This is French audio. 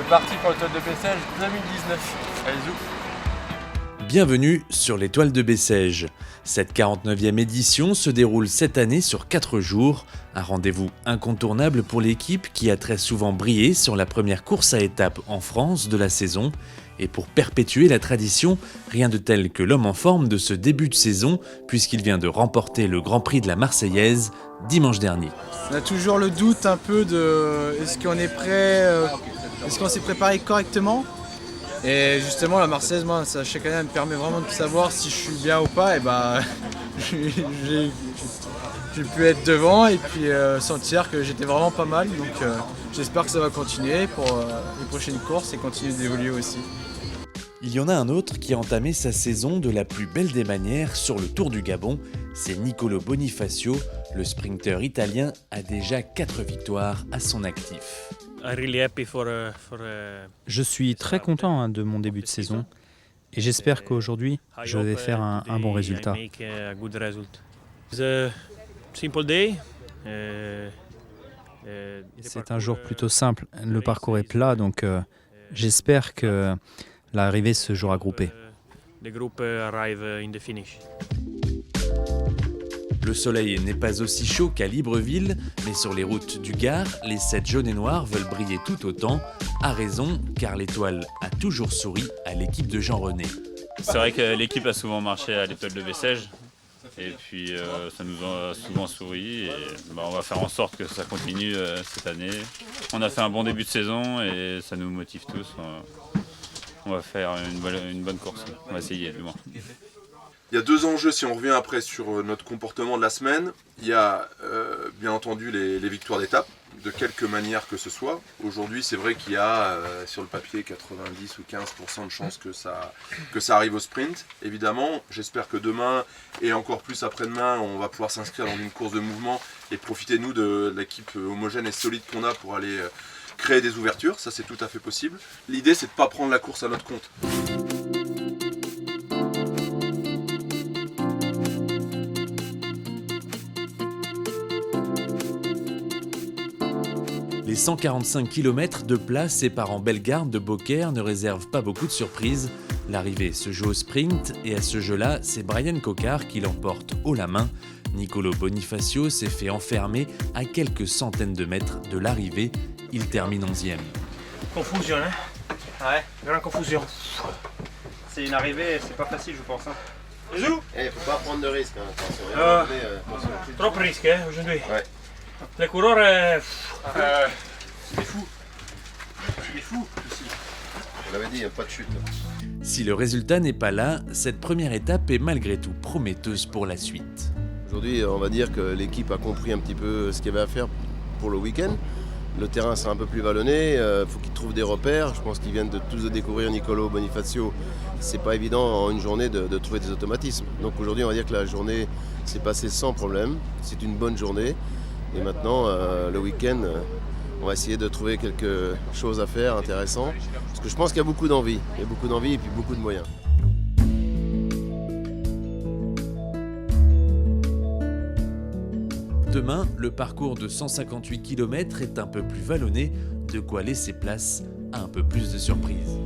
C'est parti pour l'étoile de Bessèges 2019. Allez, zou. Bienvenue sur l'étoile de Bessèges. Cette 49e édition se déroule cette année sur 4 jours. Un rendez-vous incontournable pour l'équipe qui a très souvent brillé sur la première course à étapes en France de la saison. Et pour perpétuer la tradition, rien de tel que l'homme en forme de ce début de saison, puisqu'il vient de remporter le Grand Prix de la Marseillaise dimanche dernier. On a toujours le doute un peu de est-ce qu'on est prêt, est-ce qu'on s'est préparé correctement. Et justement la Marseillaise, moi, ça, chaque année, elle me permet vraiment de savoir si je suis bien ou pas. Et j'ai pu être devant et puis sentir que j'étais vraiment pas mal. Donc j'espère que ça va continuer pour les prochaines courses et continuer d'évoluer aussi. Il y en a un autre qui a entamé sa saison de la plus belle des manières sur le Tour du Gabon. C'est Nicolo Bonifacio. Le sprinter italien a déjà 4 victoires à son actif. Je suis très content de mon début de saison et j'espère qu'aujourd'hui, je vais faire un bon résultat. C'est un jour plutôt simple. Le parcours est plat, donc j'espère que l'arrivée se jouera groupée. Le soleil n'est pas aussi chaud qu'à Libreville, mais sur les routes du Gard, les 7 jaunes et noirs veulent briller tout autant. À raison, car l'étoile a toujours souri à l'équipe de Jean René. C'est vrai que l'équipe a souvent marché à l'étoile de Bessèges. Et puis ça nous a souvent souri. Et, on va faire en sorte que ça continue cette année. On a fait un bon début de saison et ça nous motive tous. On va faire une bonne course. On va essayer du moins. Il y a 2 enjeux si on revient après sur notre comportement de la semaine. Il y a bien entendu les victoires d'étape, de quelque manière que ce soit. Aujourd'hui, c'est vrai qu'il y a sur le papier 90 ou 15% de chances que ça arrive au sprint. Évidemment, j'espère que demain et encore plus après-demain, on va pouvoir s'inscrire dans une course de mouvement et profiter nous de l'équipe homogène et solide qu'on a pour aller créer des ouvertures. Ça, c'est tout à fait possible. L'idée, c'est de ne pas prendre la course à notre compte. Les 145 km de plat séparant Bellegarde de Beaucaire ne réservent pas beaucoup de surprises. L'arrivée se joue au sprint et à ce jeu-là, c'est Brian Coquard qui l'emporte haut la main. Nicolo Bonifacio s'est fait enfermer à quelques centaines de mètres de l'arrivée. Il termine 11e. Confusion, hein? Ouais, grande confusion. C'est une arrivée, c'est pas facile, je pense. Hein. Zou? Faut pas prendre de risques, hein. Attention. Trop de risques, hein, aujourd'hui. Ouais. Les coureurs, c'est des fous. C'est des fous ici. On l'avait dit, il n'y a pas de chute. Si le résultat n'est pas là, cette première étape est malgré tout prometteuse pour la suite. Aujourd'hui, on va dire que l'équipe a compris un petit peu ce qu'il y avait à faire pour le week-end. Le terrain sera un peu plus vallonné, faut qu'ils trouvent des repères. Je pense qu'ils viennent tous de découvrir Nicolo Bonifacio. C'est pas évident en une journée de trouver des automatismes. Donc aujourd'hui, on va dire que la journée s'est passée sans problème. C'est une bonne journée. Et maintenant, le week-end, on va essayer de trouver quelque chose à faire intéressant. Parce que je pense qu'il y a beaucoup d'envie. Il y a beaucoup d'envie et puis beaucoup de moyens. Demain, le parcours de 158 km est un peu plus vallonné, de quoi laisser place à un peu plus de surprises.